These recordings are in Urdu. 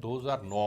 2009,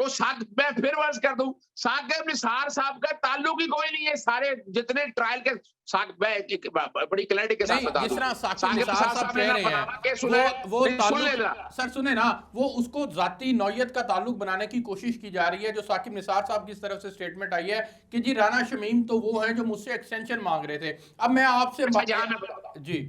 تو میں پھر ورز کر دوں ثاقب نثار صاحب کا تعلق ہی کوئی نہیں ہے سارے جتنے ٹرائل کے بڑی کلیئرٹی کے ساتھ بتا جس دوں طرح ثاقب نثار صاحب کہہ رہے ہیں وہ تعلق سر سنیں نا وہ اس کو ذاتی نوعیت کا تعلق بنانے کی کوشش کی جا رہی ہے جو ثاقب نثار صاحب کی طرف سے سٹیٹمنٹ آئی ہے کہ جی رانا شمیم تو وہ ہیں جو مجھ سے ایکسٹینشن مانگ رہے تھے. اب میں آپ سے جی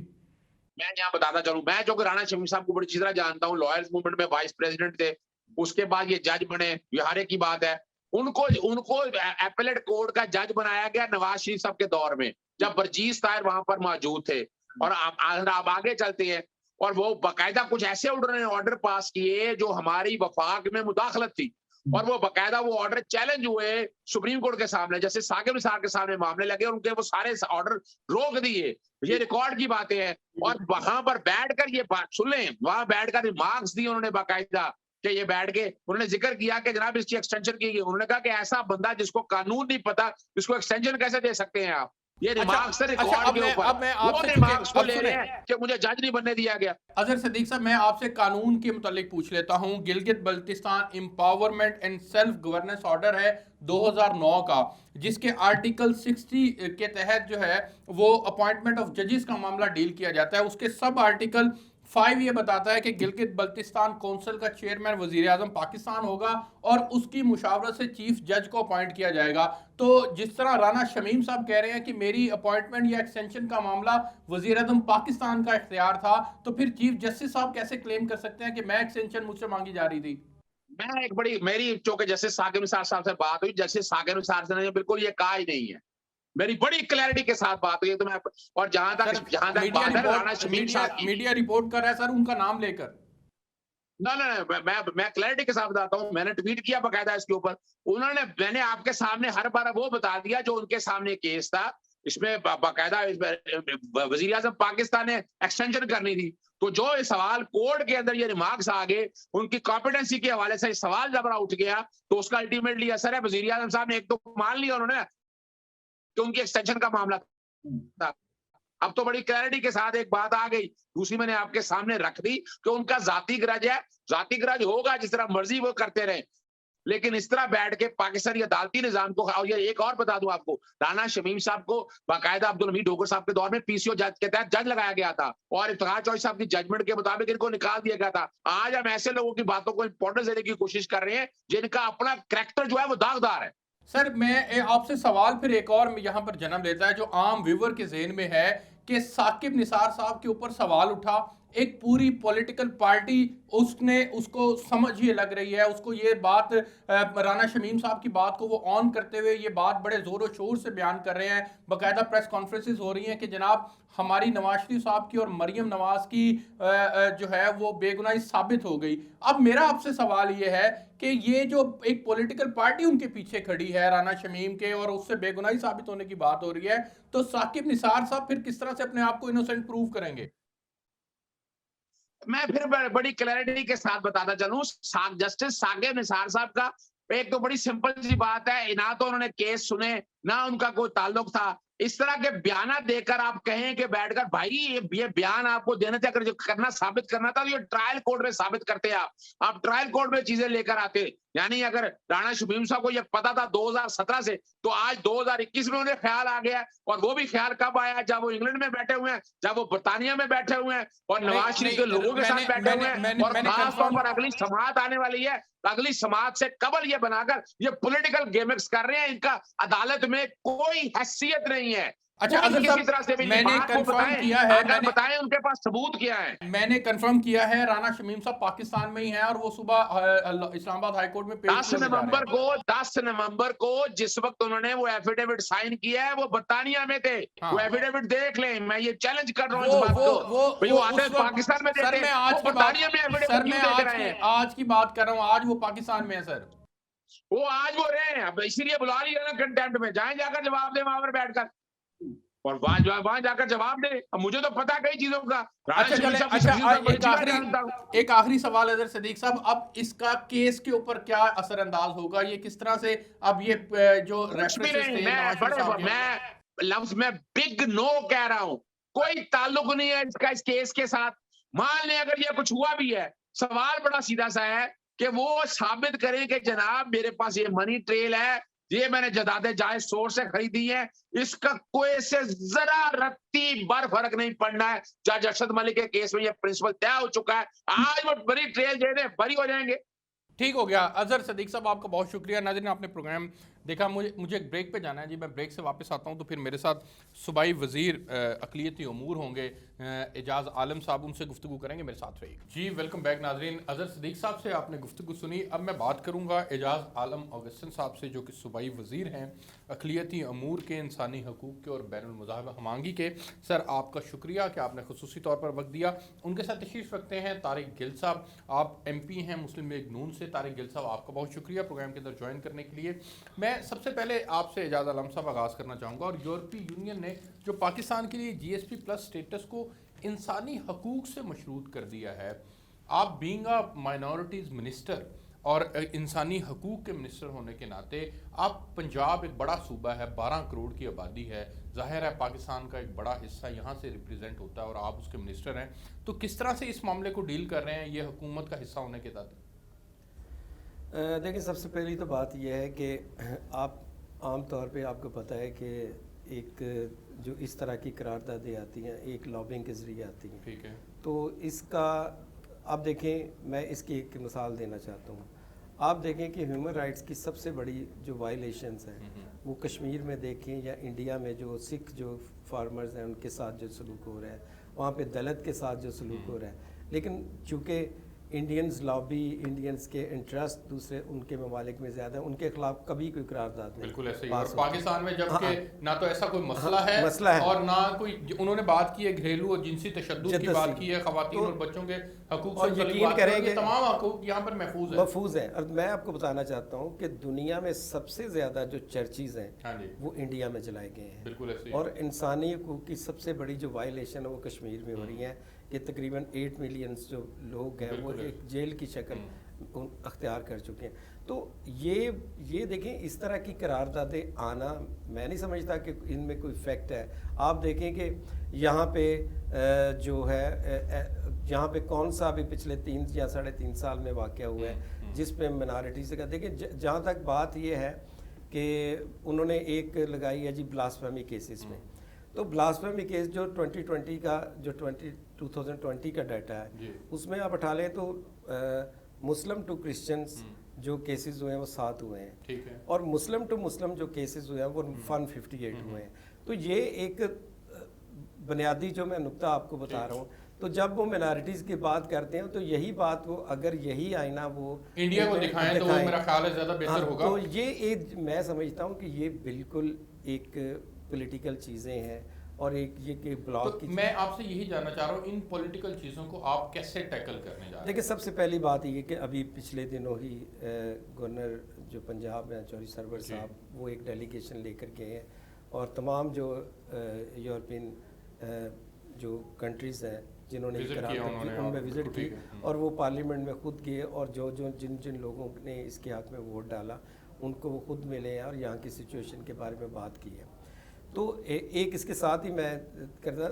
میں یہاں بتاتا چلوں میں جو کہ رانا شمیم صاحب کو بڑی اچھی طرح جانتا ہوں لائرز موومنٹ میں وائس پریزیڈنٹ تھے اس کے بعد یہ جج بنے یہ ہر ایک کی بات ہے ان کو ایپلیٹ کورٹ کا جج بنایا گیا نواز شریف صاحب کے دور میں جب برجیز طاہر وہاں پر موجود تھے اور آپ آگے چلتے ہیں اور وہ باقاعدہ کچھ ایسے آرڈر پاس کیے جو ہماری وفاق میں مداخلت تھی اور وہ باقاعدہ وہ آرڈر چیلنج ہوئے سپریم کورٹ کے سامنے جیسے ثاقب نثار کے سامنے معاملے لگے اور ان کے وہ سارے آرڈر روک دیے یہ ریکارڈ کی باتیں ہیں اور وہاں پر بیٹھ کر یہ بات سن لیں وہاں بیٹھ کر ریمارکس دیے انہوں نے باقاعدہ کہ یہ بیٹھ کے انہوں نے ذکر کیا کہ جناب اس کی ایکسٹینشن کی گئی انہوں نے کہا کہ ایسا بندہ جس کو قانون نہیں پتا اس کو ایکسٹینشن کیسے دے سکتے ہیں آپ یہ ریمارکس سے ریکارڈ کے اوپر وہ ریمارکس کو لے رہے ہیں کہ مجھے جج نہیں بننے دیا گیا. اظہر صدیق صاحب میں آپ سے قانون کے متعلق پوچھ لیتا ہوں Gilgit Baltistan empowerment and self governance order ہے 2009 کا جس کے آرٹیکل 60 کے تحت جو ہے وہ اپوائنٹمنٹ آف ججز کا معاملہ ڈیل کیا جاتا ہے. اس کے سب آرٹیکل 5 یہ بتاتا ہے کہ گلگت بلتستان کونسل کا چیئرمین وزیر اعظم پاکستان ہوگا اور اس کی مشاورت سے چیف جج کو اپوائنٹ کیا جائے گا. تو جس طرح رانا شمیم صاحب کہہ رہے ہیں کہ میری اپوائنٹمنٹ یا ایکسٹینشن کا معاملہ وزیر اعظم پاکستان کا اختیار تھا تو پھر چیف جسٹس صاحب کیسے کلیم کر سکتے ہیں کہ میں ایکسٹینشن مجھ سے مانگی جا رہی تھی؟ میں ایک بڑی میری چونکہ جیسے ثاقب نثار صاحب سے بات ہوئی جیسے ثاقب نثار سے نے بالکل یہ کہا ہی نہیں ہے میری بڑی کلیئرٹی کے ساتھ بات ہوئی تو میں اور جہاں تک بات ہے رانا شمیم صاحب کی میڈیا رپورٹ کر رہا ہے سر ان کا نام لے کر میں کلیئرٹی کے ساتھ بتاتا ہوں میں نے ٹویٹ کیا باقاعدہ اس کے اوپر میں نے آپ کے سامنے ہر بار وہ بتا دیا جو ان کے سامنے کیس تھا اس میں باقاعدہ وزیر اعظم پاکستان نے ایکسٹینشن کرنی تھی تو جو سوال کورٹ کے اندر یہ ریمارکس آگے ان کی کمپیٹنسی کے حوالے سے سوال جب اٹھ گیا تو اس کا الٹیمیٹلی اثر ہے وزیر اعظم صاحب نے ایک تو مان لیا انہوں نے کہ ان کی ایکسٹینشن کا معاملہ تھا. اب تو بڑی کلیئرٹی کے ساتھ ایک بات آ گئی دوسری میں نے آپ کے سامنے رکھ دی کہ ان کا ذاتی گرج ہے ذاتی گرج ہوگا جس طرح مرضی وہ کرتے رہے لیکن اس طرح بیٹھ کے پاکستانی عدالتی نظام کو اور یہ ایک اور بتا دوں آپ کو رانا شمیم صاحب کو باقاعدہ عبدالحمید ڈوگر صاحب کے دور میں پی سی او جج کے تحت جج لگایا گیا تھا اور افتخار چوہدری صاحب کی ججمنٹ کے مطابق ان کو نکال دیا گیا تھا. آج ہم ایسے لوگوں کی باتوں کو امپورٹنس دینے کی کوشش کر رہے ہیں جن کا اپنا کریکٹر جو ہے وہ داغدار ہے. سر میں آپ سے سوال پھر ایک اور یہاں پر جنم لیتا ہے جو عام ویور کے ذہن میں ہے کہ ثاقب نثار صاحب کے اوپر سوال اٹھا ایک پوری پولیٹیکل پارٹی اس کو سمجھ یہ لگ رہی ہے اس کو یہ بات رانا شمیم صاحب کی بات کو وہ آن کرتے ہوئے یہ بات بڑے زور و شور سے بیان کر رہے ہیں باقاعدہ پریس کانفرنسز ہو رہی ہیں کہ جناب ہماری نواز شریف صاحب کی اور مریم نواز کی جو ہے وہ بے گناہی ثابت ہو گئی. اب میرا آپ سے سوال یہ ہے کہ یہ جو ایک پولیٹیکل پارٹی ان کے پیچھے کھڑی ہے رانا شمیم کے اور اس سے بے گناہی ثابت ہونے کی بات ہو رہی ہے تو ثاقب نثار صاحب پھر کس طرح سے اپنے آپ کو انوسنٹ پروف کریں گے؟ میں پھر بڑی کلیئرٹی کے ساتھ بتاتا چلوں جسٹس ثاقب نثار صاحب کا ایک تو بڑی سمپل سی بات ہے نہ تو انہوں نے کیس سنے نہ ان کا کوئی تعلق تھا. اس طرح کے بیانات دے کر آپ کہیں کہ بیٹھ کر بھائی یہ بیان آپ کو دینا تھا اگر جو کرنا ثابت کرنا تھا تو یہ ٹرائل کورٹ میں ثابت کرتے آپ ٹرائل کورٹ میں چیزیں لے کر آتے. یعنی اگر رانا شمیم صاحب کو یہ پتا تھا 2017 سے تو آج 2021 میں انہیں خیال آ گیا اور وہ بھی خیال کب آیا جب وہ انگلینڈ میں بیٹھے ہوئے ہیں جب وہ برطانیہ میں بیٹھے ہوئے ہیں اور نواز شریف کے لوگوں کے ساتھ بیٹھے ہوئے ہیں اور خاص طور پر اگلی سماعت آنے والی ہے اگلی سماعت سے قبل یہ بنا کر یہ پولیٹیکل گیمکس کر رہے ہیں ان کا عدالت میں کوئی حیثیت نہیں ہے. اچھا کسی طرح سے میں نے کنفرم کیا ہے بتائیں ان کے پاس ثبوت کیا ہے میں نے کنفرم کیا ہے رانا شمیم صاحب پاکستان میں ہی ہیں اور وہ صبح اسلام آباد ہائی کورٹ میں 10 نومبر کو جس وقت انہوں نے وہ ایفیڈیوٹ سائن کیا ہے وہ برطانیہ میں تھے. وہ ایفیڈیوٹ دیکھ لیں میں یہ چیلنج کر رہا ہوں وہ آتے پاکستان میں سر میں آج کی بات کر رہا ہوں آج وہ پاکستان میں ہے سر وہ آج وہ رہے ہیں اب اسی لیے بلا لیا نا کنٹیمپٹ میں جائیں جا کر جواب دیں وہاں پر بیٹھ کر اور وہاں جا کر جواب دے. اب مجھے تو پتا کئی چیزوں کا. ایک آخری سوال ہے صدیق صاحب اب اس کا کیس کے اوپر کیا اثر انداز ہوگا یہ کس طرح سے اب یہ جو میں لفظ میں بگ نو کہہ رہا ہوں کوئی تعلق نہیں ہے اس کا اس کیس کے ساتھ. مان لیں اگر یہ کچھ ہوا بھی ہے سوال بڑا سیدھا سا ہے کہ وہ ثابت کریں کہ جناب میرے پاس یہ منی ٹریل ہے, یہ میں نے جائیدادیں جائز سورس سے خریدی ہیں, اس کا کوئی سے ذرا رتی بر فرق نہیں پڑنا ہے. جج ارشد ملک کے کیس میں یہ پرنسپل طے ہو چکا ہے, آج وہ بری ٹریل دے دیں بری ہو جائیں گے. ٹھیک ہو گیا. اظہر صدیق صاحب آپ کا بہت شکریہ. ناظرین آپ نے پروگرام دیکھا, مجھے ایک بریک پہ جانا ہے جی, میں بریک سے واپس آتا ہوں تو پھر میرے ساتھ صوبائی وزیر اقلیتی امور ہوں گے اعجاز عالم صاحب, ان سے گفتگو کریں گے, میرے ساتھ رہیے. جی ویلکم بیک ناظرین. اظہر صدیق صاحب سے آپ نے گفتگو سنی, اب میں بات کروں گا اعجاز عالم اوگسٹن صاحب سے جو کہ صوبائی وزیر ہیں اقلیتی امور کے, انسانی حقوق کے اور بین المذاہب ہمانگی کے. سر آپ کا شکریہ کہ آپ نے خصوصی طور پر وقت دیا. ان کے ساتھ تشریف رکھتے ہیں طارق گل صاحب, آپ ایم پی ہیں مسلم لیگ نون سے. طارق گل صاحب آپ کا بہت شکریہ پروگرام کے اندر جوائن کرنے کے لیے. میں سب سے پہلے آپ سے اعجاز عالم صاحب آغاز کرنا چاہوں گا, اور یورپی یونین نے جو پاکستان کے لیے جی ایس پی پلس سٹیٹس کو انسانی حقوق سے مشروط کر دیا ہے, آپ بینگ اے مائنورٹیز منسٹر اور انسانی حقوق کے منسٹر ہونے کے ناطے, آپ پنجاب ایک بڑا صوبہ ہے, 12 کروڑ کی آبادی ہے, ظاہر ہے پاکستان کا ایک بڑا حصہ یہاں سے ریپریزنٹ ہوتا ہے اور آپ اس کے منسٹر ہیں, تو کس طرح سے اس معاملے کو ڈیل کر رہے ہیں یہ حکومت کا حصہ ہونے کے ناطے؟ دیکھیں سب سے پہلی تو بات یہ ہے کہ آپ عام طور پہ آپ کو پتہ ہے کہ ایک جو اس طرح کی قراردادیں آتی ہیں ایک لابنگ کے ذریعے آتی ہیں. ٹھیک ہے. تو اس کا آپ دیکھیں, میں اس کی ایک مثال دینا چاہتا ہوں. آپ دیکھیں کہ ہیومن رائٹس کی سب سے بڑی جو وائلیشنز ہیں وہ کشمیر میں دیکھیں یا انڈیا میں جو سکھ جو فارمرز ہیں ان کے ساتھ جو سلوک ہو رہا ہے, وہاں پہ دلت کے ساتھ جو سلوک ہو رہا ہے. لیکن چونکہ انڈینز لابی, انڈینز کے انٹرسٹ دوسرے ان کے ممالک میں زیادہ ہیں, ان کے خلاف کبھی کوئی قرارداد نہیں. بالکل ایسے ہی. اور پاکستان میں جبکہ نہ تو ایسا کوئی مسئلہ ہے اور نہ کوئی, انہوں نے بات کی ہے گھریلو اور جنسی تشدد کی بات کی ہے, خواتین اور بچوں کے حقوق سے یقین کریں کہ تمام حقوق یہاں پر محفوظ ہیں. اور میں آپ کو بتانا چاہتا ہوں کہ دنیا میں سب سے زیادہ جو چرچز ہیں وہ انڈیا میں چلائے گئے ہیں. بالکل ایسے. اور انسانی حقوق کی سب سے بڑی جو وائلیشن ہے وہ کشمیر میں ہو رہی ہیں کہ تقریباً 8 ملین جو لوگ ہیں وہ ایک جیل کی شکل اختیار کر چکے ہیں. تو یہ دیکھیں اس طرح کی قراردادیں آنا, میں نہیں سمجھتا کہ ان میں کوئی فیکٹ ہے. آپ دیکھیں کہ یہاں پہ جو ہے یہاں پہ کون سا بھی پچھلے 3 یا 3.5 سال میں واقعہ ہوا ہے جس پہ مینارٹیز کا, دیکھیں جہاں تک بات یہ ہے کہ انہوں نے ایک لگائی ہے جی بلاسفیمی کیسز میں. تو بلاسفیمی کیس جو 2020 کا جو 2020 کا ڈیٹا ہے اس میں آپ اٹھا لیں تو مسلم ٹو کرسچنز جو کیسز ہوئے ہیں وہ 7 ہوئے ہیں, اور مسلم ٹو مسلم جو کیسز ہوئے ہیں وہ 158 ہوئے ہیں. تو یہ ایک بنیادی جو میں نقطہ آپ کو بتا رہا ہوں. تو جب وہ مینارٹیز کی بات کرتے ہیں تو یہی بات وہ اگر یہی آئینہ وہ انڈیا کو دکھائیں تو میرا خیال ہے زیادہ بہتر ہوگا. تو یہ ایک میں سمجھتا ہوں کہ یہ بالکل ایک پولیٹیکل چیزیں ہیں اور ایک یہ کہ بلاک کی. میں آپ سے یہی جاننا چاہ رہا ہوں ان پولیٹیکل چیزوں کو آپ کیسے ٹیکل کرنے جا رہے ہیں؟ دیکھیں سب سے پہلی بات یہ کہ ابھی پچھلے دنوں ہی گورنر جو پنجاب ہیں چوہدری سرور صاحب وہ ایک ڈیلیگیشن لے کر گئے ہیں, اور تمام جو یورپین جو کنٹریز ہیں جنہوں نے ان میں وزٹ کی, اور وہ پارلیمنٹ میں خود گئے, اور جن لوگوں نے اس کے حق میں ووٹ ڈالا ان کو وہ خود ملے ہیں اور یہاں کی سچویشن کے بارے میں بات کی ہے. تو ایک اس کے ساتھ ہی میں کرتا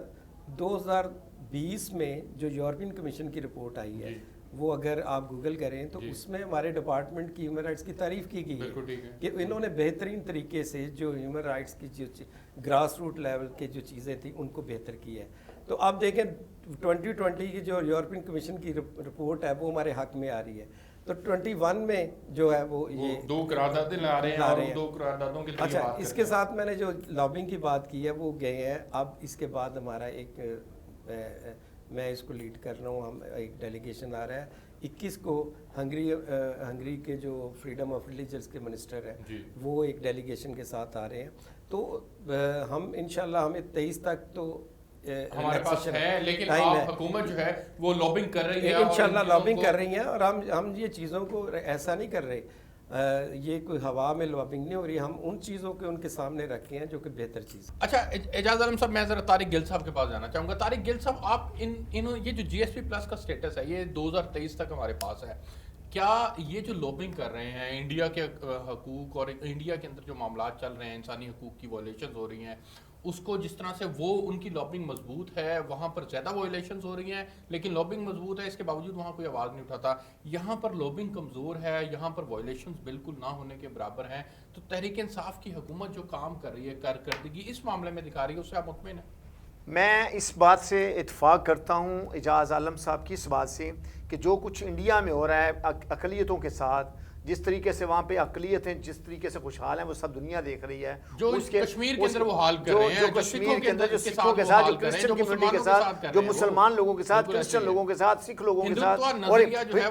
2020 میں جو یورپین کمیشن کی رپورٹ آئی ہے وہ اگر آپ گوگل کریں تو اس میں ہمارے ڈپارٹمنٹ کی ہیومن رائٹس کی تعریف کی گئی ہے کہ انہوں نے بہترین طریقے سے جو ہیومن رائٹس کی جو گراس روٹ لیول کے جو چیزیں تھیں ان کو بہتر کی ہے. تو آپ دیکھیں 2020 کی جو یورپین کمیشن کی رپورٹ ہے وہ ہمارے حق میں آ رہی ہے. تو 21 میں جو ہے وہ یہ 2 قراردادیں لا رہے ہیں اور 2 قراردادوں کے. اچھا, اس کے ساتھ میں نے جو لابنگ کی بات کی ہے وہ گئے ہیں. اب اس کے بعد ہمارا ایک میں اس کو لیڈ کر رہا ہوں, ہم ایک ڈیلیگیشن آ رہا ہے 21 کو ہنگری کے جو فریڈم آف ریلیجنس کے منسٹر ہیں وہ ایک ڈیلیگیشن کے ساتھ آ رہے ہیں. تو ہم انشاءاللہ ہمیں 23 تک تو ہمارے پاس ہے, لیکن آپ حکومت جو ہے وہ لابنگ کر رہی ہے, انشاءاللہ لابنگ کر رہی ہیں, اور ہم یہ چیزوں کو ایسا نہیں کر رہے, یہ کوئی ہوا میں لابنگ نہیں ہو رہی, ہم ان چیزوں کو ان کے سامنے رکھے ہیں جو کہ بہتر چیز. اچھا اعجاز عالم صاحب, میں ذرا طارق گل صاحب کے پاس جانا چاہوں گا. طارق گل صاحب, آپ یہ جو جی ایس پی پلس کا سٹیٹس ہے یہ 2023 تک ہمارے پاس ہے, کیا یہ جو لابنگ کر رہے ہیں انڈیا کے حقوق اور انڈیا کے اندر جو معاملات چل رہے ہیں, انسانی حقوق کی وائلیشنز ہو رہی ہیں, اس کو جس طرح سے وہ ان کی لابنگ مضبوط ہے وہاں پر زیادہ وائلیشنز ہو رہی ہیں، لیکن لابنگ مضبوط ہے اس کے باوجود وہاں کوئی آواز نہیں اٹھاتا. یہاں پر لابنگ کمزور ہے، یہاں پر وائلیشنز بالکل نہ ہونے کے برابر ہیں. تو تحریک انصاف کی حکومت جو کام کر رہی ہے، کارکردگی اس معاملے میں دکھا رہی ہے، اس سے آپ مطمئن ہیں؟ میں اس بات سے اتفاق کرتا ہوں اعجاز عالم صاحب کی اس بات سے کہ جو کچھ انڈیا میں ہو رہا ہے اقلیتوں کے ساتھ، جس طریقے سے وہاں پہ اقلیتیں جس طریقے سے خوشحال ہیں وہ سب دنیا دیکھ رہی ہے. جو کشمیر کے اندر وہ حال کر رہے ہیں، جو کشمیر کے اندر جو سکھوں کے ساتھ، جو کرسچن کمیونٹی کے ساتھ، جو مسلمان لوگوں کے ساتھ، کرسچن لوگوں کے ساتھ، سکھ لوگوں کے ساتھ، اور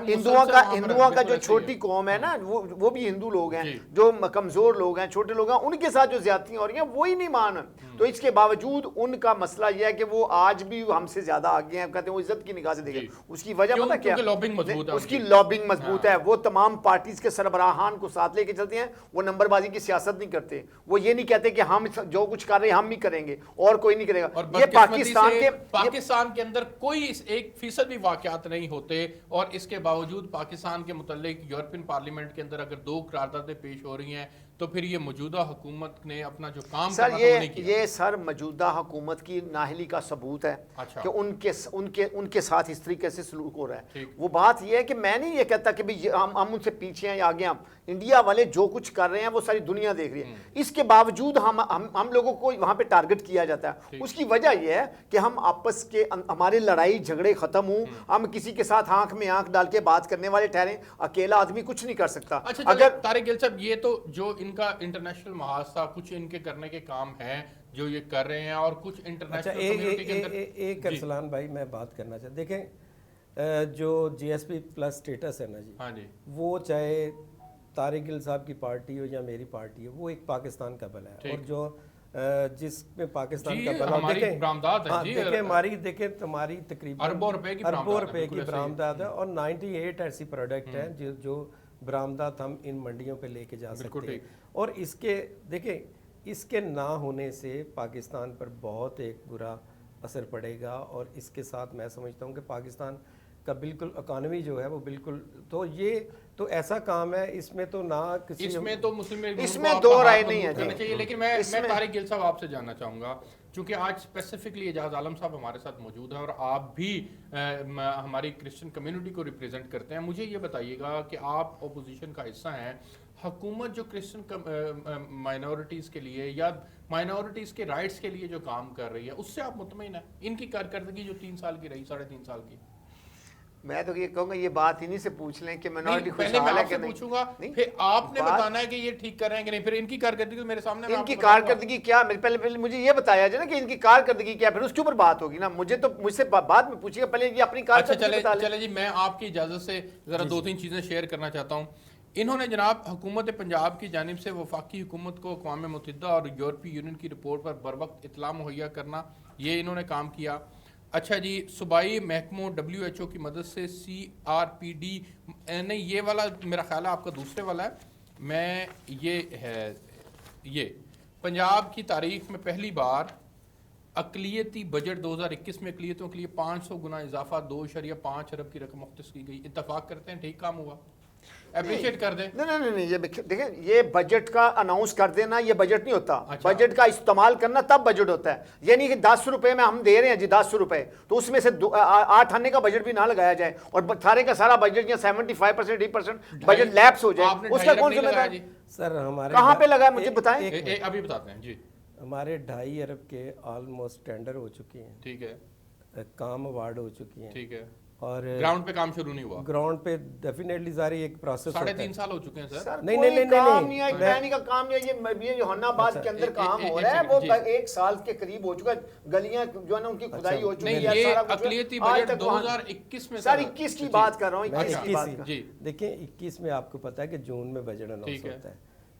ہندوؤں کا جو چھوٹی قوم ہے نا، وہ بھی ہندو لوگ ہیں، جو کمزور لوگ ہیں، چھوٹے لوگ ہیں، ان کے ساتھ جو زیادتیاں ہو رہی ہیں وہی نہیں مان. تو اس کے باوجود ان کا مسئلہ یہ ہے کہ وہ آج بھی ہم سے زیادہ آگے ہیں. کہتے ہیں وہ عزت کی نگاہ سے دیکھیں. اس کی وجہ پتہ کیا ہے؟ اس کی لابنگ مضبوط ہے. وہ تمام پارٹیز کے سربراہان کو ساتھ لے کے چلتے ہیں. وہ نمبر بازی کی سیاست نہیں کرتے. وہ یہ نہیں کہتے کہ ہم جو کچھ کر رہے ہیں ہم ہی کریں گے اور کوئی نہیں کرے گا. یہ پاکستان کے اندر کوئی 1% بھی واقعات نہیں ہوتے، اور اس کے باوجود پاکستان کے متعلق یورپین پارلیمنٹ کے اندر اگر 2 قراردادیں پیش ہو رہی ہیں تو پھر یہ موجودہ حکومت نے اپنا جو کام سر کرنا تھا وہ نہیں کیا. یہ سر موجودہ حکومت کی نااہلی کا ثبوت ہے کہ ان کے ساتھ اس طریقے سے سلوک ہو رہا ہے. وہ بات یہ ہے کہ میں نہیں یہ کہتا کہ ہم ان سے پیچھے ہیں یا آگے. ہم انڈیا والے جو کچھ کر رہے ہیں وہ ساری دنیا دیکھ رہی ہے. اس کے باوجود ہم لوگوں کو وہاں پہ ٹارگٹ کیا جاتا ہے. اس کی وجہ یہ ہے کہ ہم آپس کے ہمارے لڑائی جھگڑے ختم ہوں، ہم کسی کے ساتھ آنکھ میں آنکھ ڈال کے بات کرنے والے ٹھہریں. اکیلا آدمی کچھ نہیں کر سکتا. اگر طارق گل صاحب، یہ تو جو ان کا انٹرنیشنل محاذ تھا، کچھ ان کے کرنے کے کام ہیں جو یہ کر رہے ہیں، اور کچھ انٹرنیشنل کمیونٹی کے اندر. ایک ارسلان بھائی میں بات کرنا چاہتا، دیکھیں جو جی ایس پی پلس سٹیٹس ہے نا جی، ہاں جی، وہ چاہے طارق گل صاحب کی پارٹی ہو یا میری پارٹی ہو، وہ ایک پاکستان کا بلا ہے. اور جو جس میں پاکستان کا بلا، دیکھیں تمہاری تقریباً اربوں روپے کی برآمدات ہے، اور 98 ایسی پروڈکٹ ہیں جو برآمدات ہم ان منڈیوں پہ لے کے جا سکتے ہیں. اور اس کے دیکھیں اس کے نہ ہونے سے پاکستان پر بہت ایک برا اثر پڑے گا. اور اس کے ساتھ میں سمجھتا ہوں کہ پاکستان کا بالکل اکانومی جو ہے وہ بالکل، تو یہ تو ایسا کام ہے، اس میں تو نہ کسی اس میں تو مسلم لیگ اس میں دو رائے نہیں ہے. لیکن میں طارق گل صاحب آپ سے جاننا چاہوں گا، چونکہ آج اسپیسیفکلی اعجاز عالم صاحب ہمارے ساتھ موجود ہیں اور آپ بھی ہماری کرسچن کمیونٹی کو ریپریزنٹ کرتے ہیں. مجھے یہ بتائیے گا کہ آپ اپوزیشن کا حصہ ہیں، حکومت جو کرسچن مائنورٹیز کے لیے یا مائنورٹیز کے رائٹس کے لیے جو کام کر رہی ہے، اس سے آپ مطمئن ہیں؟ ان کی کارکردگی جو 3 سال کی رہی، 3.5 سال کی. میں تو یہ کہوں گا یہ بات انہی سے پوچھ لیں کہ مائنورٹی پہلے میں آپ سے پوچھوں گا، پھر آپ نے بتانا ہے کہ یہ ٹھیک کر رہے ہیں کہ نہیں. پھر ان کی کارکردگی میرے سامنے، ان کی کارکردگی کیا، پہلے مجھے یہ بتایا جائے نا کہ ان کی کارکردگی کیا، پھر اس کے اوپر بات ہوگی نا. مجھ سے بعد میں پوچھیے گا، پہلے یہ اپنی کارکردگی بتا لیں. چلے جی، میں آپ کی اجازت سے ذرا 2-3 چیزیں شیئر کرنا چاہتا ہوں. انہوں نے جناب حکومت پنجاب کی جانب سے وفاقی حکومت کو اقوام متحدہ اور یورپی یونین کی رپورٹ پر بروقت اطلاع مہیا کرنا، یہ انہوں نے کام کیا. اچھا جی، صوبائی محکموں WHO کی مدد سے CRPD، نہیں یہ والا میرا خیال ہے آپ کا دوسرے والا ہے. میں یہ پنجاب کی تاریخ میں پہلی بار اقلیتی بجٹ 2021 میں اقلیتوں کے لیے 500 گنا اضافہ 2.5 ارب کی رقم مختص کی گئی. اتفاق کرتے ہیں ٹھیک کام ہوا؟ اپریشیٹ کر دیں. نہیں، یہ دیکھیں، یہ بجٹ کا اناؤنس کر دینا یہ بجٹ نہیں ہوتا. بجٹ کا استعمال کرنا تب بجٹ ہوتا ہے. یعنی کہ 10 روپے میں ہم دے رہے ہیں جی 10 روپے، تو اس میں سے 8 آنے کا بجٹ بھی نہ لگایا جائے اور سارے کا سارا بجٹ یا 75% 80% بجٹ لیپس ہو جائے. اس کا کون ذمہ دار؟ سر ہمارے کہاں پہ لگا ہے مجھے بتائیں. ابھی بتاتے ہیں جی. ہمارے 2.5 ارب کے آلموسٹ ٹینڈر ہو چکی ہیں. ٹھیک ہے. کام اوارڈ ہو چکی ہیں. ٹھیک ہے. اور گراؤنڈ پہ کام شروع نہیں ہوا. گراؤنڈ پہ ڈیفینیٹلی ساری ایک پروسیس 3.5 سال ہو چکے ہیں سر. نہیں پلاننگ کا کام یہ جوہنا آباد کے اندر کام ہو رہا ہے وہ 1 سال کے قریب ہو چکا ہے. گلیاں جو ہے نا ان کی کھدائی ہو چکی ہے. یہ اقلیتی بجٹ 2021 میں سر 21 کی بات کر رہا ہوں. 21 کی بات جی دیکھیں 21 میں آپ کو پتا ہے کہ جون میں بجٹ اناؤنس ہوتا ہے.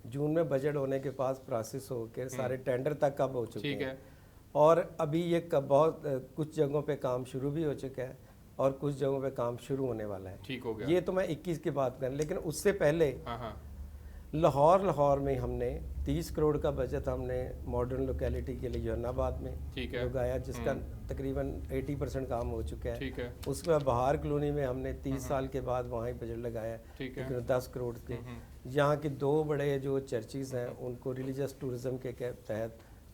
جون میں بجٹ ہونے کے پاس پروسیس ہو کے سارے ٹینڈر تک اب ہو چکے ہیں. اور ابھی یہ بہت کچھ جگہوں پہ کام شروع بھی ہو چکا ہے اور کچھ جگہوں پہ کام شروع ہونے والا ہے. ٹھیک ہو گیا. یہ تو میں 21 کی بات کروں، لیکن اس سے پہلے لاہور میں ہم نے 30 کروڑ کا بجٹ ہم نے ماڈرن لوکیلٹی کے لیے جوہنا آباد میں لگایا، جس کا تقریباً 80% کام ہو چکا ہے. اس میں بہار کلونی میں ہم نے 30 سال کے بعد وہاں بجٹ لگایا 10 کروڑ کے. یہاں کے 2 بڑے جو چرچز ہیں ان کو ریلیجس ٹورزم کے تحت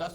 10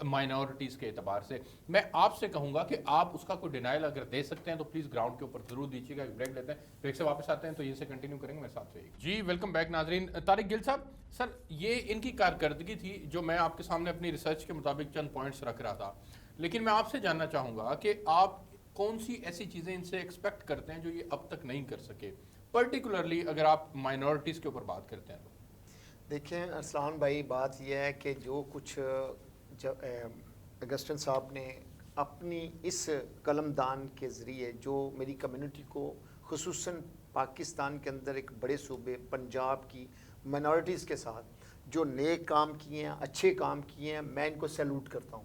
مائنورٹیز کے اعتبار سے. میں آپ سے کہوں گا کہ آپ اس کا کوئی ڈینائل اگر دے سکتے ہیں تو پلیز گراؤنڈ کے اوپر ضرور دیجیے گا. بریک لیتے ہیں, بریک سے واپس آتے ہیں تو یہ سے کنٹینیو کریں گے میرے ساتھ. جی ویلکم بیک ناظرین. طارق گل صاحب, سر یہ ان کی کارکردگی تھی جو میں آپ کے سامنے اپنی ریسرچ کے مطابق چند پوائنٹس رکھ رہا تھا, لیکن میں آپ سے جاننا چاہوں گا کہ آپ کون سی ایسی چیزیں ان سے ایکسپیکٹ کرتے ہیں جو یہ اب تک نہیں کر سکے, پرٹیکولرلی اگر آپ مائنورٹیز کے اوپر بات کرتے ہیں تو. دیکھیں ارسلان بھائی, بات یہ ہے کہ جو کچھ اگسٹن صاحب نے اپنی اس قلم دان کے ذریعے جو میری کمیونٹی کو خصوصاً پاکستان کے اندر ایک بڑے صوبے پنجاب کی مائنورٹیز کے ساتھ جو نیک کام کیے ہیں, اچھے کام کیے ہیں, میں ان کو سیلوٹ کرتا ہوں.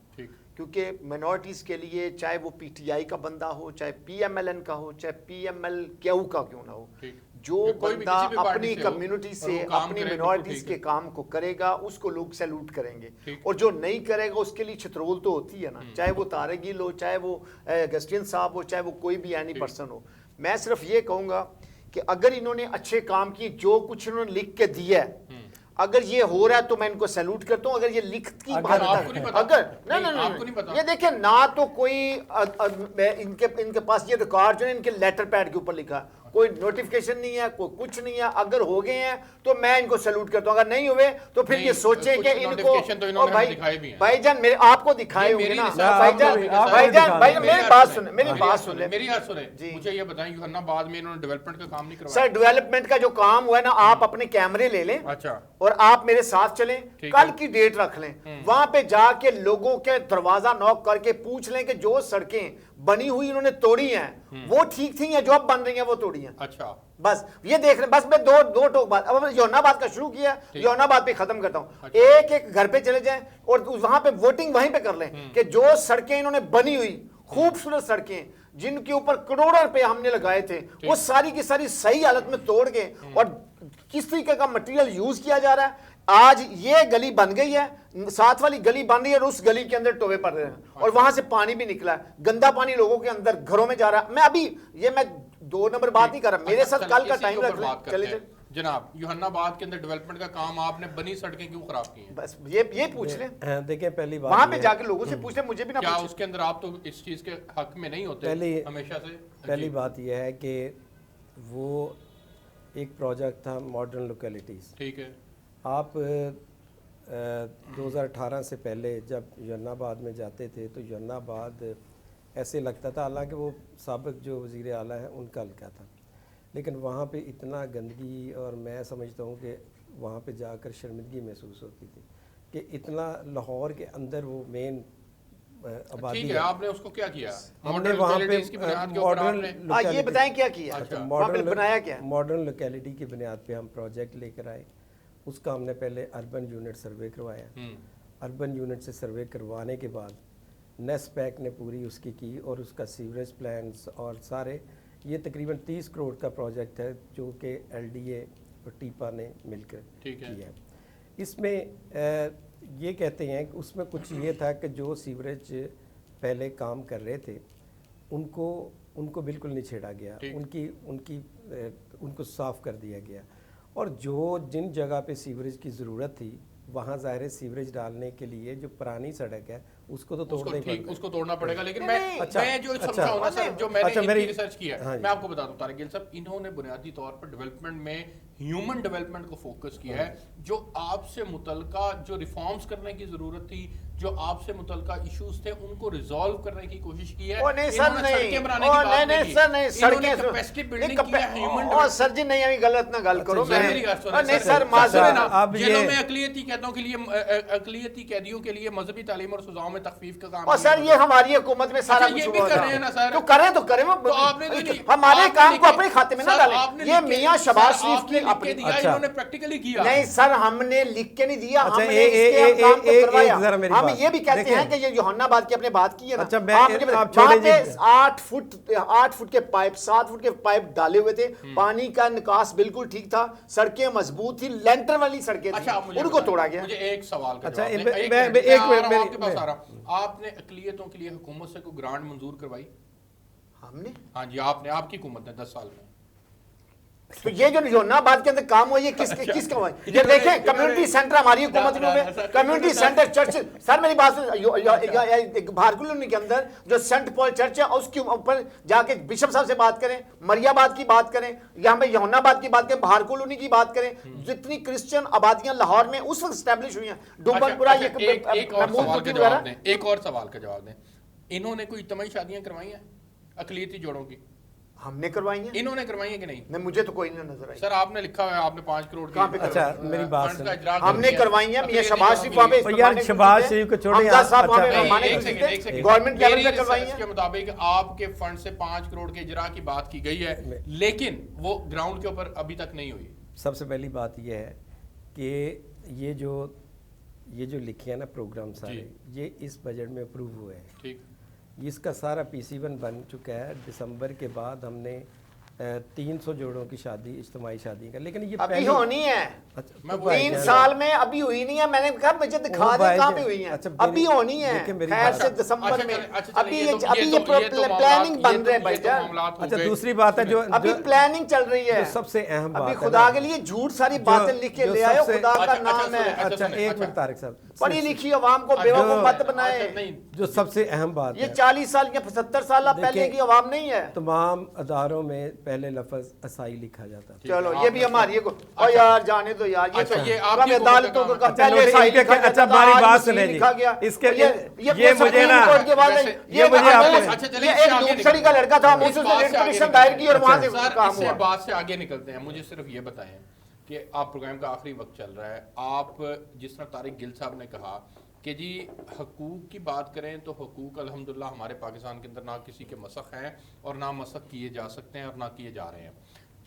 کیونکہ مائنورٹیز کے لیے چاہے وہ پی ٹی آئی کا بندہ ہو, چاہے پی ایم ایل این کا ہو, چاہے پی ایم ایل کیو کا کیوں نہ ہو, جو بندہ اپنی کمیونٹی سے اپنی مائنورٹیز کے کام کو کرے گا اس کو لوگ سیلوٹ کریں گے, اور جو نہیں کرے گا اس کے لیے چھترول تو ہوتی ہے نا, چاہے وہ طارق گل ہو, چاہے وہ اگسٹین صاحب ہو, چاہے وہ کوئی بھی اینی پرسن ہو. میں صرف یہ کہوں گا کہ اگر انہوں نے اچھے کام کیے, جو کچھ انہوں نے لکھ کے دیا ہے, اگر یہ ہو رہا ہے تو میں ان کو سیلوٹ کرتا ہوں. اگر یہ لکھت کی بات اگر نہیں, یہ دیکھیں نہ تو کوئی ان کے پاس یہ ریکارڈ جو ہے ان کے لیٹر پیڈ کے اوپر لکھا, کوئی نوٹیفیکیشن نہیں ہے, کوئی کچھ نہیں ہے. اگر ہو گئے ہیں تو میں ان کو سیلوٹ کرتا ہوں, اگر نہیں ہوئے تو پھر یہ سوچیں کہ ان کو بھائی جان میرے آپ کو دکھائے ہوں گے نا. بھائی میری بات سنیں, میری بات سنیں, میری بات سنیں. مجھے یہ بتائیں یوحنا بعد میں انہوں نے ڈیولپمنٹ کا کام نہیں کروایا. سر ڈیولپمنٹ کا جو کام ہوا ہے نا, آپ اپنے کیمرے لے لیں اور آپ میرے ساتھ چلیں, کل کی ڈیٹ رکھ لیں, وہاں پہ جا کے لوگوں کے دروازہ نوک کر کے پوچھ لیں کہ جو سڑکیں بنی ہوئی انہوں نے توڑی ہیں وہ ٹھیک تھیں یا جو اب بن رہی ہیں وہ توڑی ہیں. اچھا بس یہ دیکھ رہے ہیں. بس میں دو ٹوک بات, اب یوحنا بات کا شروع کیا, یوحنا بات پہ ختم کرتا ہوں. ایک ایک گھر پہ چلے جائیں اور وہاں پہ ووٹنگ وہیں پہ کر لیں کہ جو سڑکیں انہوں نے بنی ہوئی خوبصورت سڑکیں جن کے اوپر کروڑوں روپے ہم نے لگائے تھے, وہ ساری کی ساری صحیح حالت میں توڑ گئے, اور کس طریقے کا مٹیریل یوز کیا جا رہا ہے. آج یہ گلی بن گئی ہے, ساتھ والی گلی بن رہی ہے اور اس گلی کے اندر ٹوبے پڑ رہے ہیں, اور وہاں سے پانی بھی نکلا ہے, گندا پانی لوگوں کے اندر گھروں میں جا رہا ہے. میں ابھی یہ میں 2 نمبر بات نہیں کر رہا, میرے ساتھ کل کا ٹائم رکھ لیں. چلے جناب, یوحنا بعد کے اندر ڈیولپمنٹ کا کام آپ نے بنی سڑکیں کیوں خراب کی ہیں؟ بس یہ پوچھ لیں. دیکھیں پہلی بات وہاں پہ جا کے لوگوں سے پوچھ لیں, مجھے بھی نہ کیا اس کے اندر آپ تو اس چیز کے حق میں نہیں ہوتے ہمیشہ سے. پہلی بات یہ ہے کہ وہ ایک پروجیکٹ تھا ماڈرن لوکیلٹیز. ٹھیک ہے. آپ 2018 سے پہلے جب یوحنا آباد میں جاتے تھے تو یوحنا آباد ایسے لگتا تھا, حالانکہ وہ سابق جو وزیر اعلیٰ ہیں ان کا حلقہ تھا, لیکن وہاں پہ اتنا گندگی, اور میں سمجھتا ہوں کہ وہاں پہ جا کر شرمندگی محسوس ہوتی تھی کہ اتنا لاہور کے اندر وہ مین آبادی ہے. آپ نے اس کو کیا کیا؟ ہم نے وہاں پہ یہ بتائیں کیا کیا, ماڈرن لوکیلٹی کی بنیاد پہ ہم پروجیکٹ لے کر آئے. اس کا ہم نے پہلے اربن یونٹ سروے کروایا. اربن یونٹ سے سروے کروانے کے بعد نیس پیک نے پوری اس کی اور اس کا سیوریج پلانز اور سارے, یہ تقریباً 30 کروڑ کا پروجیکٹ ہے جو کہ ایل ڈی اے اور ٹیپا نے مل کر کیا ہے. اس میں یہ کہتے ہیں کہ اس میں کچھ یہ تھا کہ جو سیوریج پہلے کام کر رہے تھے ان کو بالکل نہیں چھیڑا گیا, ان کو صاف کر دیا گیا, اور جن جگہ پہ سیوریج کی ضرورت تھی وہاں ظاہر سیوریج ڈالنے کے لیے جو پرانی سڑک ہے اس کو تو توڑنا پڑے گا. لیکن میں جو سمجھا ہوں سر, جو میں نے ریسرچ کیا ہے, میں آپ کو بتا دوں طارق گل صاحب, انہوں نے بنیادی طور پر ڈیولپمنٹ میں ہیومن ڈیولپمنٹ کو فوکس کیا ہے. جو آپ سے متعلقہ جو ریفارمز کرنے کی ضرورت تھی, جو آپ سے متعلقہ ایشوز تھے, ان کو ریزالو کرنے کی کوشش کی ہے. سڑکیں بنانے کی بات نہیں, انہوں نے کیپیسٹی بلڈنگ کی ہے ہیومن. اور سر جی نہیں ابھی غلط نہ گل کرو, نہیں سر معذرت, جنہوں میں اقلیتی قیدیوں کے لیے اقلیتی قیدیوں کے لیے مذہبی تعلیم اور سزاؤں میں تخفیف کا کام. اور سر یہ ہماری حکومت میں سارا کچھ ہوا ہے, تو کریں تو کریں, ہمارے کام کو اپنے کھاتے میں نہ ڈالیں. یہ میاں شہباز شریف کی اپنی انہوں نے پریکٹیکلی کیا. نہیں سر ہم نے لکھ کے نہیں دیا, ہم نے اس کے کام کو کروایا. ہم یہ بھی کہتے ہیں کہ یہ یوحنا آباد کی اپنے بات کی ہے نا, وہاں پہ 8 فٹ کے پائپ 7 فٹ کے پائپ ڈالے ہوئے تھے, پانی کا نکاس بالکل ٹھیک تھا, سڑکیں مضبوط تھی, لینٹر والی سڑکیں تھیں, ان کو توڑا گیا. مجھے ایک سوال کا جواب, آپ نے اقلیتوں کے لیے حکومت سے کوئی گرانٹ منظور کروائی؟ ہم نے, ہاں جی, آپ کی حکومت نے 10 سال میں تو یہ جو یونا آباد کے اندر کام ہوا یہ کس کا ہوا ہے؟ یہ دیکھیں کمیونٹی سینٹر ہماری حکومت میں کمیونٹی سینٹر چرچ. سر میری بات بھارکو کالونی کے اندر جو سینٹ پال چرچ ہے اس کے اوپر جا کے بشپ صاحب سے بات کریں, مریم آباد کی بات کریں, یہاں پہ یونا آباد کی بات کریں, بھارکو کالونی کی بات کریں, جتنی کرسچن آبادیاں لاہور میں اس وقت اسٹیبلش ہوئی ہیں, ڈوبن پورا ایک اور سوال کا جواب دیں. انہوں نے کوئی اجتماعی شادیاں کروائی ہیں اقلیتی جوڑوں کی؟ ہم نے کروائی ہیں. انہوں نے کروائی ہیں کہ نہیں؟ مجھے تو کوئی نہیں نظر آئی. سر آپ نے لکھا ہوا ہے آپ نے 5 کروڑ کی. اچھا میری بات ہم نے کروائی ہیں. میاں شہباز شریف وہاں پہ, یار شہباز شریف کو چھوڑیں گورنمنٹ لیول پہ کروائی ہیں. اس کے مطابق آپ کے فنڈ سے 5 کروڑ کے اجرا کی بات کی گئی ہے لیکن وہ گراؤنڈ کے اوپر ابھی تک نہیں ہوئی. سب سے پہلی بات یہ ہے کہ یہ جو لکھے ہیں نا پروگرام سارے یہ اس بجٹ میں اپروو ہوئے ہیں. ٹھیک, اس کا سارا PC1 بن چکا ہے. دسمبر کے بعد ہم نے 300 جوڑوں کی شادی اجتماعی شادی کا, لیکن یہ ابھی ہونی ہے 3 سال میں, ابھی ہوئی نہیں ہے. میں نے کہا مجھے دکھا دیں کہاں پہ ہوئی ہیں. ابھی ہونی ہے خیر سے دسمبر میں. ابھی یہ پلاننگ بن رہے بھائی جان. اچھا دوسری بات ہے جو ابھی پلاننگ چل رہی ہے. سب سے اہم بات ابھی خدا کے لیے جھوٹ ساری باتیں لکھ کے لے آئے, خدا کا نام ہے. اچھا ایک منٹ طارق صاحب, پڑھی لکھی عوام کو بیوقوف مت بنائے. جو سب سے اہم بات یہ 40 سال یا 70 سال پہلے کی عوام نہیں ہے. تمام اداروں میں پہلے لفظ عیسائی لکھا جاتا ہے. چلو یہ بھی ہماری او یار جانے دو یار, یہ آپ کی عدالتوں کو پہلے عیسائی لکھا گیا. اچھا ہماری بات سنیں جی, اس کے لیے یہ مجھے نا یہ مجھے ایک دوسری کا لڑکا تھا موسیٰ سے ریٹ پٹیشن دائر کی اور وہاں سے کام ہوا. بات سے آگے نکلتے ہیں. مجھے صرف یہ بتائیں کہ آپ پروگرام کا آخری وقت چل رہا ہے, آپ جس طرح طارق گل صاحب نے کہا کہ جی حقوق کی بات کریں تو حقوق الحمدللہ ہمارے پاکستان کے اندر نہ کسی کے مسخ ہیں اور نہ مسخ کیے جا سکتے ہیں اور نہ کیے جا رہے ہیں.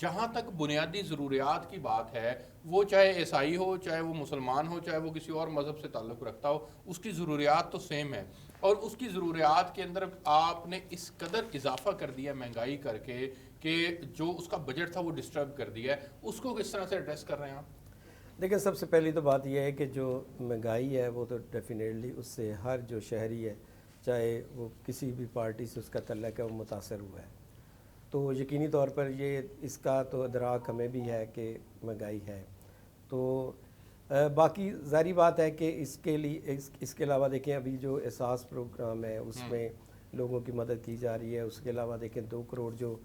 جہاں تک بنیادی ضروریات کی بات ہے, وہ چاہے عیسائی ہو, چاہے وہ مسلمان ہو, چاہے وہ کسی اور مذہب سے تعلق رکھتا ہو, اس کی ضروریات تو سیم ہے. اور اس کی ضروریات کے اندر آپ نے اس قدر اضافہ کر دیا مہنگائی کر کے کہ جو اس کا بجٹ تھا وہ ڈسٹرب کر دیا ہے. اس کو کس طرح سے ایڈریس کر رہے ہیں آپ؟ دیکھیں سب سے پہلی تو بات یہ ہے کہ جو مہنگائی ہے وہ تو ڈیفینیٹلی اس سے ہر جو شہری ہے چاہے وہ کسی بھی پارٹی سے اس کا تعلق ہے وہ متاثر ہوا ہے. تو یقینی طور پر یہ اس کا تو ادراک ہمیں بھی ہے کہ مہنگائی ہے. تو باقی ظاہری بات ہے کہ اس کے لیے اس کے علاوہ دیکھیں ابھی جو احساس پروگرام ہے اس میں لوگوں کی مدد کی جا رہی ہے. اس کے علاوہ دیکھیں 2 کروڑ جو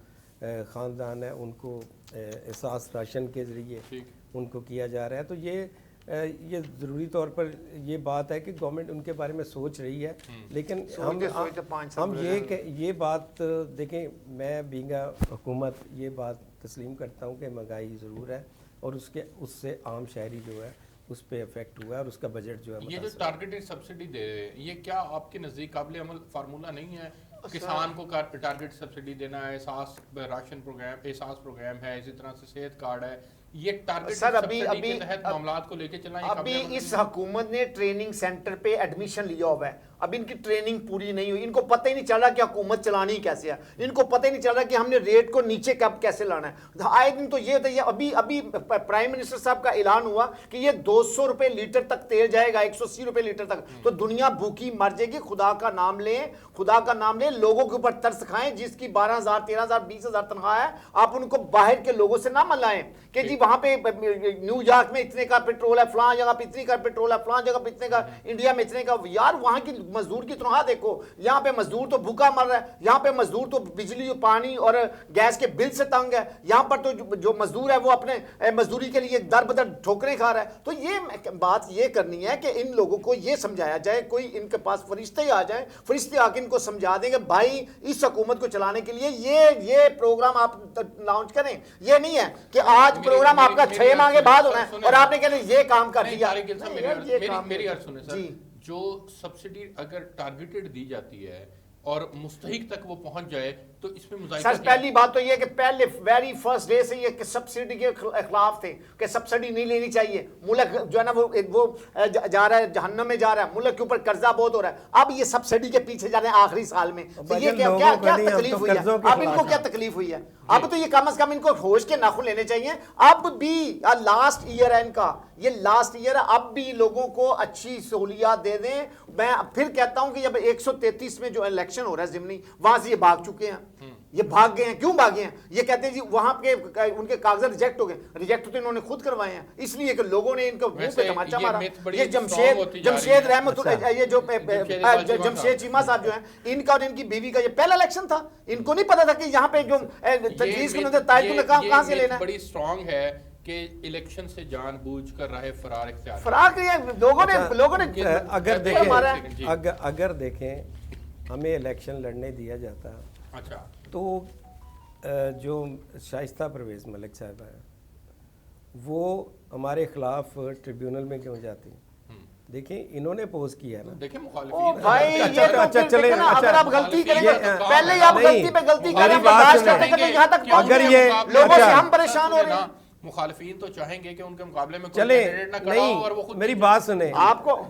خاندان ہیں ان کو احساس راشن کے ذریعے ان کو کیا جا رہا ہے. تو یہ ضروری طور پر یہ بات ہے کہ گورنمنٹ ان کے بارے میں سوچ رہی ہے. لیکن ہم یہ بات دیکھیں, میں بینگ حکومت یہ بات تسلیم کرتا ہوں کہ مہنگائی ضرور ہے اور اس سے عام شہری جو ہے اس پہ افیکٹ ہوا ہے اور اس کا بجٹ جو ہے یہ جو ٹارگیٹڈ سبسڈی دے رہے ہیں یہ کیا آپ کے نزدیک قابل عمل فارمولہ نہیں ہے؟ کسان کو ٹارگیٹ سبسڈی دینا ہے, احساس راشن پروگرام, احساس پروگرام ہے, اسی طرح سے صحت کارڈ ہے, یہ ٹارگیٹ سبسڈی کے تحت معاملات کو لے کے چلنا. ابھی اس حکومت نے ٹریننگ سینٹر پہ ایڈمیشن لیا ہوا ہے, اب ان کی ٹریننگ پوری نہیں ہوئی. ان کو پتہ ہی نہیں چل رہا کہ حکومت چلانی کیسے ہے, ان کو پتہ ہی نہیں چل رہا کہ ہم نے ریٹ کو نیچے کب کیسے لانا ہے. آئے دن تو یہ ہوتا ہے, ابھی پرائم منسٹر صاحب کا اعلان ہوا کہ یہ 200 روپے لیٹر تک تیل جائے گا, 180 روپے لیٹر تک. تو دنیا بھوکی مر جائے گی. خدا کا نام لیں, خدا کا نام لیں, لوگوں کے اوپر ترس کھائیں. جس کی 12,000 13,000 20,000 تنخواہ ہے, آپ ان کو باہر کے لوگوں سے نہ ملائیں کہ جی وہاں پہ نیو یارک میں اتنے کا پیٹرول ہے, فلاں جگہ پہ اتنی کا پیٹرول ہے, فلاں جگہ پہ اتنے کا, انڈیا میں اتنے کا. یار وہاں کی مزدور کی تنخواہ دیکھو. یہاں پہ مزدور تو بھوکا مر رہا ہے, یہاں پہ مزدور تو بجلی پانی اور گیس کے بل سے تنگ ہے. یہاں پر تو جو مزدور ہے وہ اپنے مزدوری کے لیے در بدر ٹھوکریں کھا رہا ہے. تو یہ بات یہ کرنی ہے کہ ان لوگوں کو یہ سمجھایا جائے, کوئی ان کے پاس فرشتے آ جائیں, فرشتے آ کے ان کو سمجھا دیں کہ بھائی اس حکومت کو چلانے کے لیے یہ پروگرام آپ لانچ کریں. یہ نہیں ہے کہ آج پروگرام آپ کا 6 ماہ کے بعد ہونا ہے اور آپ نے کہنا یہ کام کر دیا. میری عرض سنیں سر, جو سبسڈی اگر ٹارگیٹڈ دی جاتی ہے اور مستحق تک وہ پہنچ جائے تو اس میں مذائقہ سر پہلی بات تو یہ کہ پہلے ویری فرسٹ ڈے سے یہ کہ سبسڈی کے خلاف تھے کہ سبسڈی نہیں لینی چاہیے. ملک جو ہے نا وہ جا رہا ہے جہنم میں جا رہا ہے, ملک کے اوپر قرضہ بہت ہو رہا ہے. اب یہ سبسڈی کے پیچھے جا رہے ہیں آخری سال میں. تو یہ کیا تکلیف ہوئی ہے اب ان کو, کیا تکلیف ہوئی ہے اب؟ تو یہ کم از کم ان کو ہوش کے ناخن لینے چاہیے. اب بھی لاسٹ ایئر ہے ان کا, یہ لاسٹ ایئر ہے, اب بھی لوگوں کو اچھی سہولیات دے دیں. میں پھر کہتا ہوں کہ جب 133 میں جو الیکشن ہو رہا ہے ضمنی, وہاں سے یہ بھاگ چکے ہیں. یہ بھاگ گئے ہیں. کیوں بھاگے ہیں؟ یہ کہتے ہیں جی وہاں کے ان کے کاغذات ریجیکٹ ہو گئے. ریجیکٹ تو انہوں نے خود کروائے ہیں اس لیے کہ لوگوں نے ان کو منہ پہ تماچا مارا. یہ جمشید رحمت یہ جو جمشید چیمہ صاحب جو ہیں ان کا اور ان کی بیوی کا یہ پہلا الیکشن تھا. ان کو نہیں پتا تھا کہ یہاں پہ جو تجویز کو تائید کا کام کہاں سے لینا ہے. بڑی اسٹرانگ ہے کہ الیکشن سے جان بوجھ کر راہ فرار اختیار فرار کیا لوگوں نے. اگر دیکھیں ہمیں الیکشن لڑنے دیا جاتا اچھا تو جو شائستہ پرویز ملک صاحب ہیں وہ ہمارے خلاف ٹریبیونل میں کیوں جاتی ہیں؟ دیکھیں انہوں نے پوز کیا ہے نا. دیکھیں مخالفین بھائی اچھا چلیں اگر آپ غلطی کریں گے پہلے ہی آپ غلطی پہ غلطی کریں میری بات کرتے یہاں تک اگر یہ لوگوں سے ہم پریشان ہو رہے ہیں. مخالفین تو چاہیں گے کہ ان کے مقابلے میں چلیں نہیں میری بات سنیں آپ کو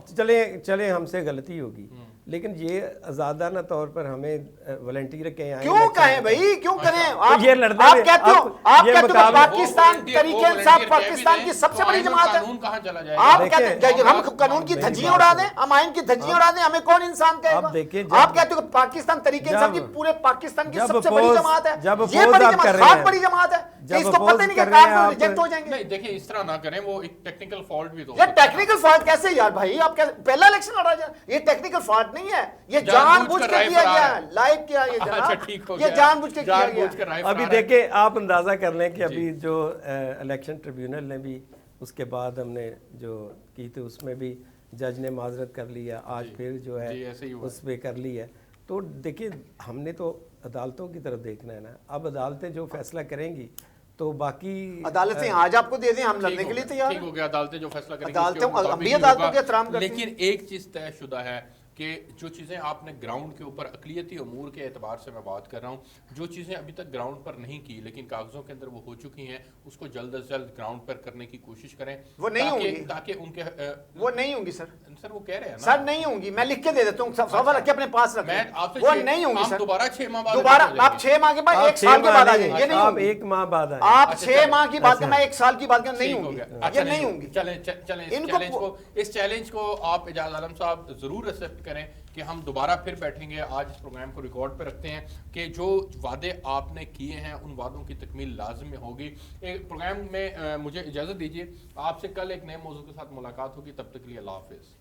چلیں ہم سے غلطی ہوگی لیکن یہ آزادانہ طور پر ہمیں والنٹیر کہیں آئیں کیوں کہیں بھائی کیوں کریں آپ یہ لڑنے آپ کہتے ہو پاکستان تحریک انصاف پاکستان کی سب سے بڑی جماعت ہے. قانون کہاں چلا جائے آپ کہتے ہیں ہم قانون کی دھجیاں اڑا دیں ہم آئین کی دھجیاں اڑا دیں ہمیں کون انسان کہے گا. آپ کہتے ہو کہ پاکستان تحریک انصاف کی پورے پاکستان کی سب سے بڑی جماعت ہے. یہ بڑی جماعت خاص بڑی جماعت ہے. اس کو پتہ نہیں کہ کام ریجیکٹ ہو جائیں گے. نہیں دیکھیں اس طرح نہ کریں وہ ایک ٹیکنیکل فالٹ بھی تو یہ ٹیکنیکل فالٹ کیسے یار بھائی آپ پہلا الیکشن لڑا جائے. یہ ٹیکنیکل فالٹ نہیں ہے یہ جان بوجھ کے کیا گیا ہے. لائیو کیا یہ جناب یہ جان بوجھ کے کیا گیا. ابھی دیکھیں آپ اندازہ کر لیں کہ ابھی جو الیکشن ٹریبیونل نے بھی اس کے بعد ہم نے جو کی تھی اس میں بھی جج نے معذرت کر لیا. آج پھر جو ہے اس پہ کر لی ہے. تو دیکھیں ہم نے تو عدالتوں کی طرف دیکھنا ہے نا. اب عدالتیں جو فیصلہ کریں گی تو باقی عدالتیں آج آپ کو دے دیں ہم لڑنے کے لیے تیار ہیں. ٹھیک ہو گیا عدالتیں جو فیصلہ کریں گی ہم بھی عدالتوں کے احترام کرتے ہیں. لیکن ایک چیز طے شدہ ہے کہ جو چیزیں آپ نے گراؤنڈ کے اوپر اقلیتی امور کے اعتبار سے میں بات کر رہا ہوں جو چیزیں ابھی تک گراؤنڈ پر نہیں کی لیکن کاغذوں کے اندر وہ ہو چکی ہیں اس کو جلد از جلد گراؤنڈ پر کرنے کی کوشش کریں. وہ نہیں ہوں گی تاکہ ان کے وہ نہیں ہوں گی سر وہ کہہ رہے ہیں سر نہیں ہوں گی. میں لکھ کے دے دیتا ہوں سوال رکھ کے اپنے پاس رکھیں. وہ نہیں ہوں گی سر. دوبارہ 6 ماہ بعد دوبارہ آپ 6 ماہ کے بعد 1 سال کے بعد آ جائیں. یہ نہیں آپ 1 ماہ بعد آئیں. آپ 6 ماہ کی بات کریں میں 1 سال کی بات کریں نہیں ہوں گی. یہ نہیں ہوں گی. چلیں اس چیلنج کو آپ اعجاز عالم صاحب ضرور ایکسپٹ کریں کہ ہم دوبارہ پھر بیٹھیں گے. آج اس پروگرام کو ریکارڈ پہ رکھتے ہیں کہ جو وعدے آپ نے کیے ہیں ان وعدوں کی تکمیل لازم ہوگی. ایک پروگرام میں مجھے اجازت دیجیے آپ سے کل ایک نئے موضوع کے ساتھ ملاقات ہوگی. تب تک کے لیے اللہ حافظ.